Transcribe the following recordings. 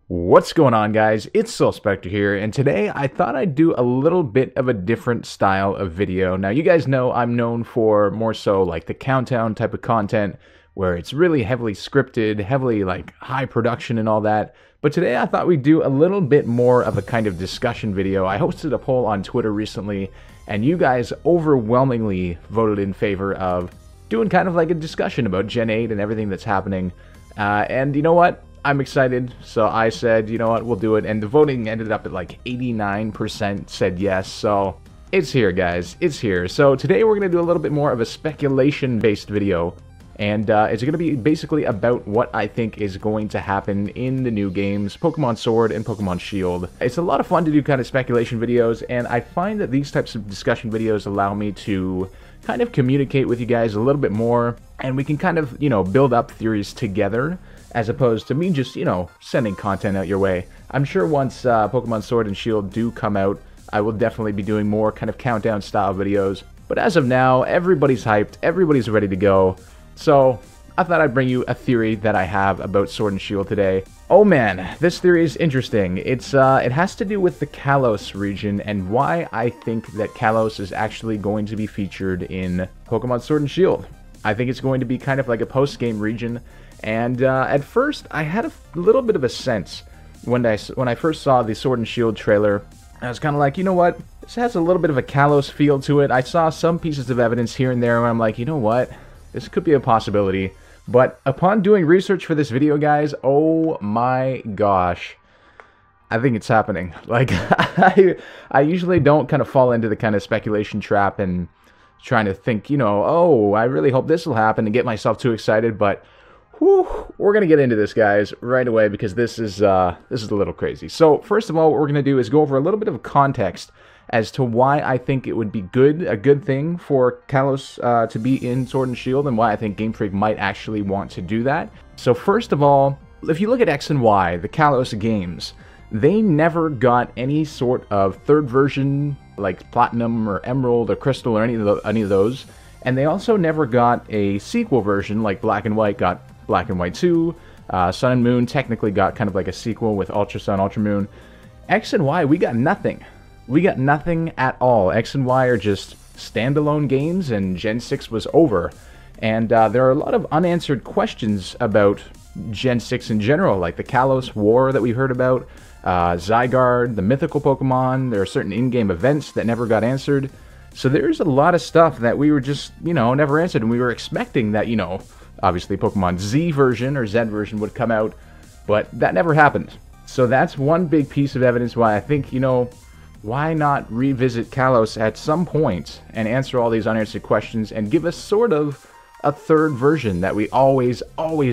What's going on, guys? It's Spectre here, and today I thought I'd do a little bit of a different style of video. Now, you guys know I'm known for more so like the countdown type of content, where it's really heavily scripted, heavily like high production and all that. But today I thought we'd do a little bit more of a kind of discussion video. I hosted a poll on Twitter recently, and you guys overwhelmingly voted in favor of doing kind of like a discussion about Gen 8 and everything that's happening. And you know what? I'm excited, so I said, you know what, we'll do it, and the voting ended up at like 89% said yes, so it's here, guys, it's here. So today we're going to do a little bit more of a speculation-based video, and it's going to be basically about what I think is going to happen in the new games, Pokemon Sword and Pokemon Shield. It's a lot of fun to do kind of speculation videos, and I find that these types of discussion videos allow me to kind of communicate with you guys a little bit more, and we can kind of, you know, build up theories together, as opposed to me just, you know, sending content out your way. I'm sure once Pokemon Sword and Shield do come out, I will definitely be doing more kind of countdown style videos. But as of now, everybody's hyped, everybody's ready to go. So I thought I'd bring you a theory that I have about Sword and Shield today. Oh man, this theory is interesting. It has to do with the Kalos region and why I think that Kalos is actually going to be featured in Pokemon Sword and Shield. I think it's going to be kind of like a post-game region. And at first, I had a little bit of a sense when I first saw the Sword and Shield trailer. I was kind of like, you know what? This has a little bit of a Kalos feel to it. I saw some pieces of evidence here and there where I'm like, you know what? This could be a possibility. But upon doing research for this video, guys, oh my gosh, I think it's happening. Like, I usually don't kind of fall into the kind of speculation trap and trying to think, you know, oh, I really hope this will happen and get myself too excited, but whew, we're gonna get into this, guys, right away, because this is a little crazy. So first of all, what we're gonna do is go over a little bit of context as to why I think it would be a good thing for Kalos to be in Sword and Shield, and why I think Game Freak might actually want to do that. So first of all, if you look at X and Y, the Kalos games, they never got any sort of third version like Platinum or Emerald or Crystal or any of those, and they also never got a sequel version like Black and White got Black and White 2, Sun and Moon technically got kind of like a sequel with Ultra Sun, Ultra Moon. X and Y, we got nothing. We got nothing at all. X and Y are just standalone games, and Gen 6 was over. And there are a lot of unanswered questions about Gen 6 in general, like the Kalos War that we heard about, Zygarde, the mythical Pokemon. There are certain in-game events that never got answered. So there's a lot of stuff that we were just, you know, never answered, and we were expecting that, you know, obviously Pokemon Z version or Z version would come out, but that never happened. So that's one big piece of evidence why I think, you know, why not revisit Kalos at some point and answer all these unanswered questions and give us sort of a third version that we always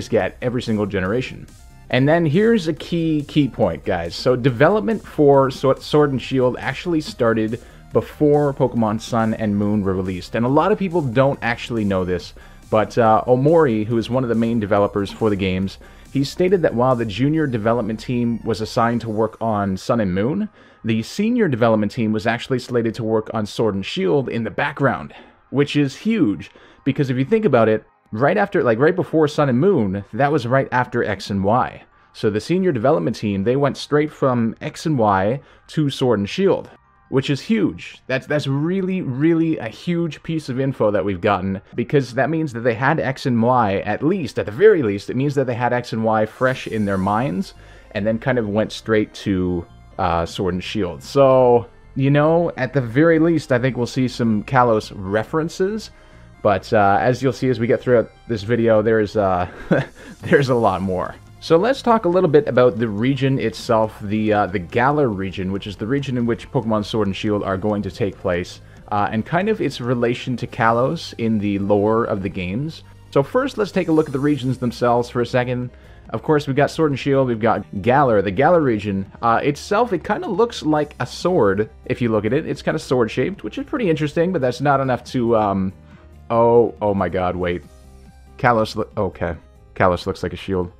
get every single generation. And then here's a key point, guys. So development for Sword and Shield actually started before Pokemon Sun and Moon were released. And a lot of people don't actually know this, but Omori, who is one of the main developers for the games, he stated that while the junior development team was assigned to work on Sun and Moon, the senior development team was actually slated to work on Sword and Shield in the background, which is huge, because if you think about it, right before Sun and Moon, that was right after X and Y. So the senior development team, they went straight from X and Y to Sword and Shield, which is huge. That's really a huge piece of info that we've gotten, because that means that they had X and Y, at the very least, it means that they had X and Y fresh in their minds, and then kind of went straight to Sword and Shield. So, you know, at the very least, I think we'll see some Kalos references, but as you'll see as we get throughout this video, there's there's a lot more. So let's talk a little bit about the region itself, the Galar region, which is the region in which Pokemon Sword and Shield are going to take place, and kind of its relation to Kalos in the lore of the games. So first, let's take a look at the regions themselves for a second. Of course, we've got Sword and Shield, we've got Galar. The Galar region itself, it kind of looks like a sword, if you look at it. It's kind of sword-shaped, which is pretty interesting, but that's not enough to, oh my god, wait. Okay. Kalos looks like a shield.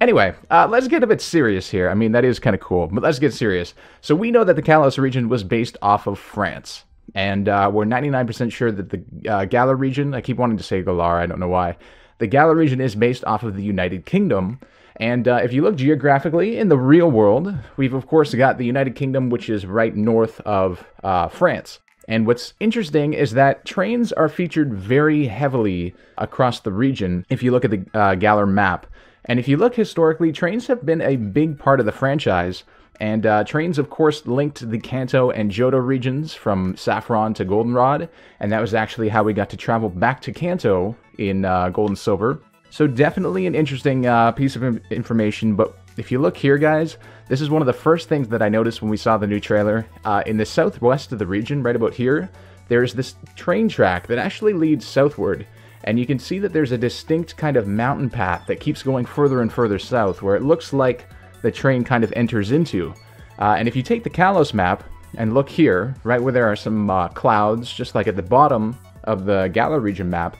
Anyway, let's get a bit serious here. I mean, that is kind of cool, but let's get serious. So we know that the Kalos region was based off of France, and we're 99% sure that the Galar region, I keep wanting to say Galar, I don't know why, the Galar region is based off of the United Kingdom. And if you look geographically in the real world, we've of course got the United Kingdom, which is right north of France. And what's interesting is that trains are featured very heavily across the region if you look at the Galar map. And if you look historically, trains have been a big part of the franchise. And trains, of course, linked the Kanto and Johto regions from Saffron to Goldenrod. And that was actually how we got to travel back to Kanto in Gold and Silver. So definitely an interesting piece of information. But if you look here, guys, this is one of the first things that I noticed when we saw the new trailer. In the southwest of the region, right about here, there's this train track that actually leads southward. And you can see that there's a distinct kind of mountain path that keeps going further and further south, where it looks like the train kind of enters into. And if you take the Kalos map and look here, right where there are some clouds, just like at the bottom of the Galar region map,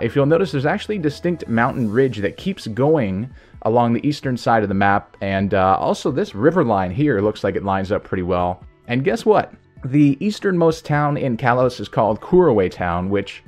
if you'll notice, there's actually a distinct mountain ridge that keeps going along the eastern side of the map, and also this river line here looks like it lines up pretty well. And guess what? The easternmost town in Kalos is called Kuraway Town, which,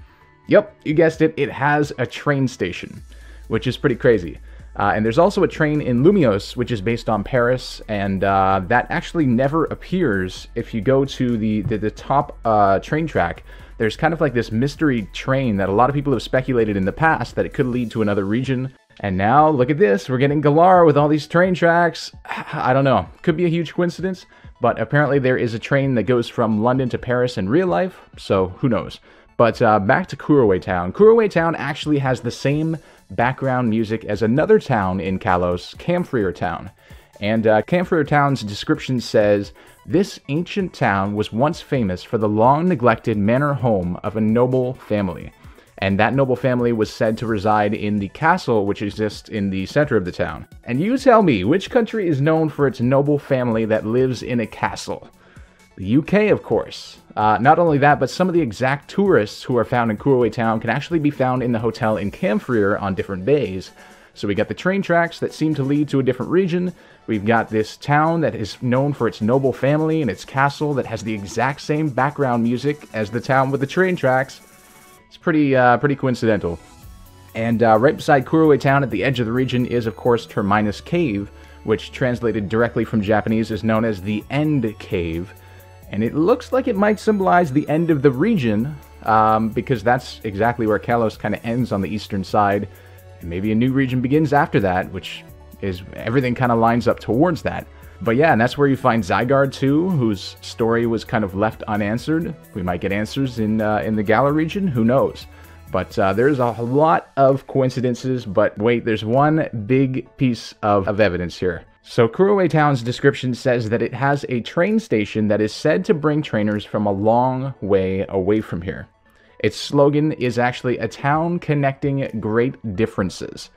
yep, you guessed it, it has a train station, which is pretty crazy. And there's also a train in Lumios, which is based on Paris, and that actually never appears if you go to the top train track. There's kind of like this mystery train that a lot of people have speculated in the past that it could lead to another region. And now, look at this, we're getting Galar with all these train tracks. I don't know, could be a huge coincidence, but apparently there is a train that goes from London to Paris in real life, so who knows. But back to Kuraway Town. Kuraway Town actually has the same background music as another town in Kalos, Camphrier Town. And Camphrier Town's description says, "This ancient town was once famous for the long-neglected manor home of a noble family." And that noble family was said to reside in the castle which exists in the center of the town. And you tell me, which country is known for its noble family that lives in a castle? The UK, of course. Not only that, but some of the exact tourists who are found in Kuraway Town can actually be found in the hotel in Camphrier on different days. So we got the train tracks that seem to lead to a different region. We've got this town that is known for its noble family and its castle that has the exact same background music as the town with the train tracks. It's pretty coincidental. And right beside Kuraway Town at the edge of the region is, of course, Terminus Cave, which translated directly from Japanese is known as the End Cave. And it looks like it might symbolize the end of the region, because that's exactly where Kalos kind of ends on the eastern side. And maybe a new region begins after that, which is everything kind of lines up towards that. But yeah, and that's where you find Zygarde too, whose story was kind of left unanswered. We might get answers in the Galar region, who knows? But there's a lot of coincidences, but wait, there's one big piece of evidence here. So Kuraway Town's description says that it has a train station that is said to bring trainers from a long way away from here. Its slogan is actually "A town connecting great differences."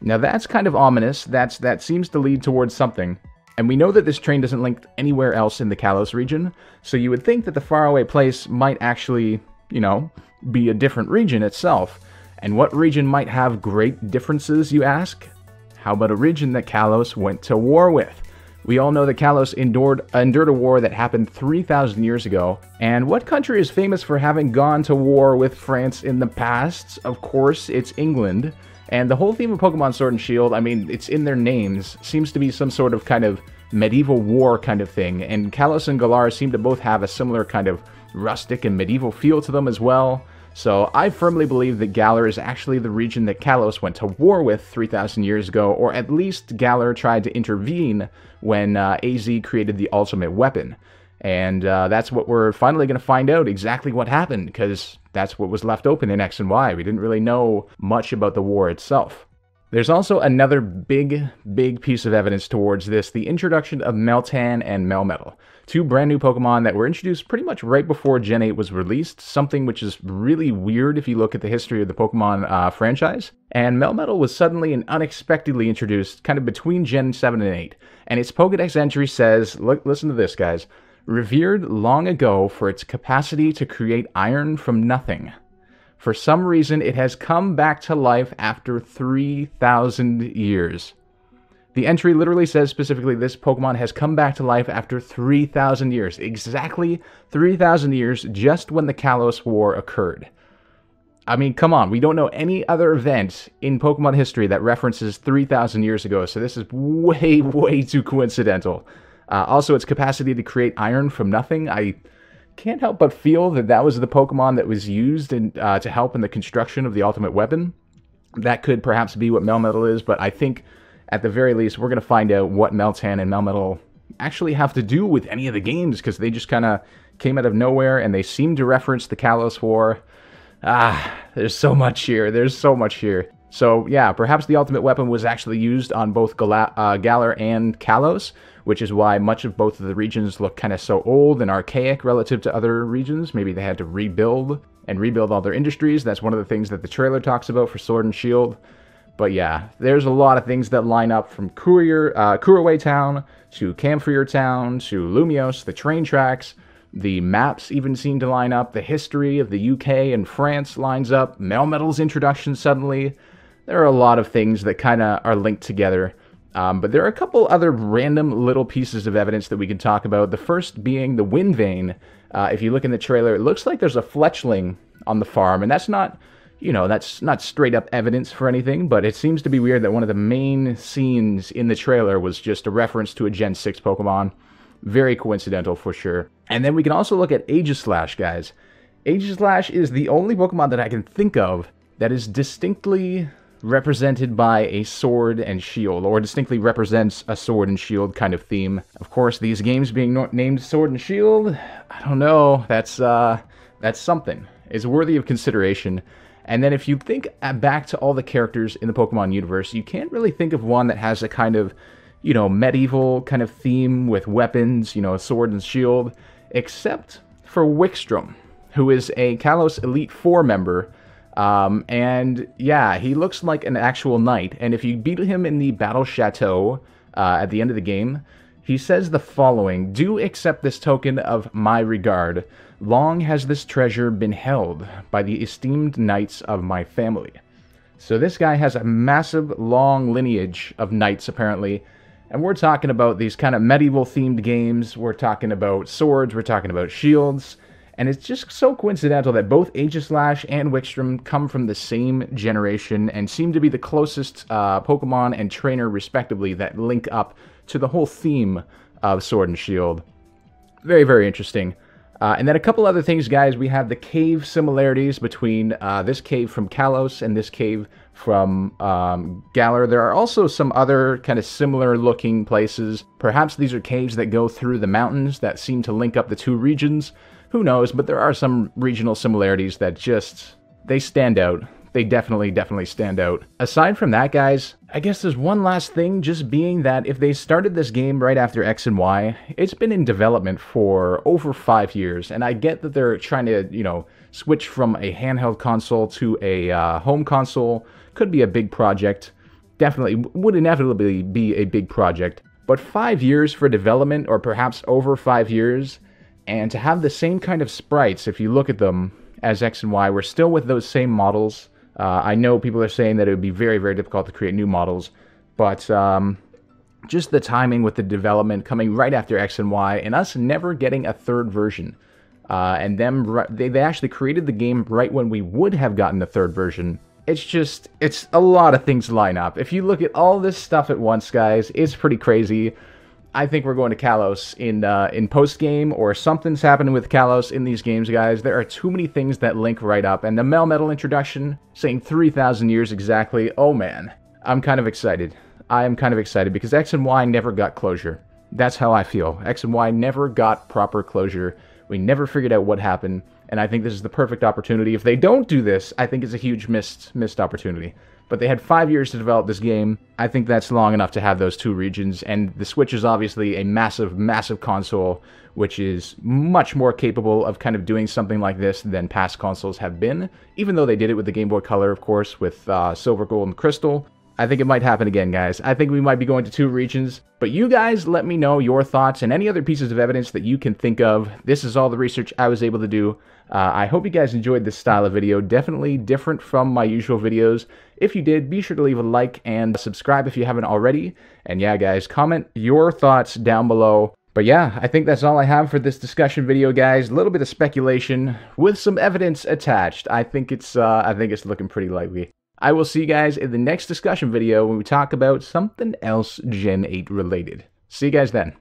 Now that's kind of ominous. That seems to lead towards something. And we know that this train doesn't link anywhere else in the Kalos region, so you would think that the faraway place might actually, you know, be a different region itself. And what region might have great differences, you ask? How about a region that Kalos went to war with? We all know that Kalos endured a war that happened 3,000 years ago. And what country is famous for having gone to war with France in the past? Of course, it's England. And the whole theme of Pokemon Sword and Shield, I mean, it's in their names, seems to be some sort of kind of medieval war kind of thing. And Kalos and Galar seem to both have a similar kind of rustic and medieval feel to them as well. So I firmly believe that Galar is actually the region that Kalos went to war with 3,000 years ago, or at least Galar tried to intervene when AZ created the ultimate weapon. And that's what we're finally going to find out, exactly what happened, because that's what was left open in X and Y. We didn't really know much about the war itself. There's also another big piece of evidence towards this, the introduction of Meltan and Melmetal, two brand new Pokemon that were introduced pretty much right before Gen 8 was released, something which is really weird if you look at the history of the Pokemon franchise. And Melmetal was suddenly and unexpectedly introduced kind of between Gen 7 and 8. And its Pokedex entry says, look, listen to this, guys. Revered long ago for its capacity to create iron from nothing. For some reason, it has come back to life after 3,000 years. The entry literally says specifically this Pokemon has come back to life after 3,000 years. Exactly 3,000 years, just when the Kalos War occurred. I mean, come on, we don't know any other event in Pokemon history that references 3,000 years ago, so this is way, way too coincidental. Also, its capacity to create iron from nothing, I can't help but feel that that was the Pokemon that was used to help in the construction of the ultimate weapon. That could perhaps be what Melmetal is, but I think, at the very least, we're going to find out what Meltan and Melmetal actually have to do with any of the games, because they just kind of came out of nowhere, and they seem to reference the Kalos War. There's so much here. There's so much here. So, yeah, perhaps the ultimate weapon was actually used on both Galar and Kalos, which is why much of both of the regions look kind of so old and archaic relative to other regions. Maybe they had to rebuild all their industries. That's one of the things that the trailer talks about for Sword and Shield. But yeah, there's a lot of things that line up from Kuraway Town to Camphor Town to Lumios, the train tracks. The maps even seem to line up. The history of the UK and France lines up. Melmetal's introduction suddenly. There are a lot of things that kind of are linked together. But there are a couple other random little pieces of evidence that we can talk about. The first being the wind vane. If you look in the trailer, it looks like there's a fletchling on the farm. And that's not, that's not straight up evidence for anything. But it seems to be weird that one of the main scenes in the trailer was just a reference to a Gen 6 Pokemon. Very coincidental for sure. And then we can also look at Aegislash, guys. Aegislash is the only Pokemon that I can think of that is distinctly represented by a sword and shield, or distinctly represents a sword and shield kind of theme. Of course, these games being named Sword and Shield, I don't know, that's something. It's worthy of consideration. And then if you think back to all the characters in the Pokemon universe, you can't really think of one that has a kind of, medieval kind of theme with weapons, a sword and shield, except for Wickstrom, who is a Kalos Elite Four member. And yeah, he looks like an actual knight. And if you beat him in the Battle Chateau at the end of the game, he says the following: "Do accept this token of my regard. Long has this treasure been held by the esteemed knights of my family." So this guy has a massive, long lineage of knights, apparently. And we're talking about these kind of medieval-themed games. We're talking about swords. We're talking about shields. And it's just so coincidental that both Aegislash and Wickstrom come from the same generation and seem to be the closest Pokemon and trainer, respectively, that link up to the whole theme of Sword and Shield. Very, very interesting. And then a couple other things, guys. We have the cave similarities between this cave from Kalos and this cave from Galar. There are also some other kind of similar-looking places. Perhaps these are caves that go through the mountains that seem to link up the two regions. Who knows, but there are some regional similarities that just, they stand out. They definitely stand out. Aside from that, guys, I guess there's one last thing, just being that if they started this game right after X and Y, it's been in development for over 5 years, and I get that they're trying to, switch from a handheld console to a home console. Could be a big project. Definitely would inevitably be a big project. But 5 years for development, or perhaps over 5 years, and to have the same kind of sprites, if you look at them, as X and Y, we're still with those same models. I know people are saying that it would be very, very difficult to create new models, but just the timing with the development coming right after X and Y, and us never getting a third version, and they actually created the game right when we would have gotten the third version. It's a lot of things line up. If you look at all this stuff at once, guys, it's pretty crazy. I think we're going to Kalos in post-game, or something's happening with Kalos in these games, guys. There are too many things that link right up. And the Melmetal introduction, saying 3,000 years exactly, oh man. I'm kind of excited. I am kind of excited because X and Y never got closure. That's how I feel. X and Y never got proper closure. We never figured out what happened. And I think this is the perfect opportunity. If they don't do this, I think it's a huge missed opportunity. But they had 5 years to develop this game. I think that's long enough to have those two regions. And the Switch is obviously a massive, massive console, which is much more capable of kind of doing something like this than past consoles have been. Even though they did it with the Game Boy Color, of course, with Silver, Gold, and Crystal. I think it might happen again, guys. I think we might be going to two regions. But you guys let me know your thoughts and any other pieces of evidence that you can think of. This is all the research I was able to do. I hope you guys enjoyed this style of video. Definitely different from my usual videos. If you did, be sure to leave a like and subscribe if you haven't already. And yeah, guys, comment your thoughts down below. But yeah, I think that's all I have for this discussion video, guys. A little bit of speculation with some evidence attached. I think it's looking pretty likely. I will see you guys in the next discussion video when we talk about something else Gen 8 related. See you guys then.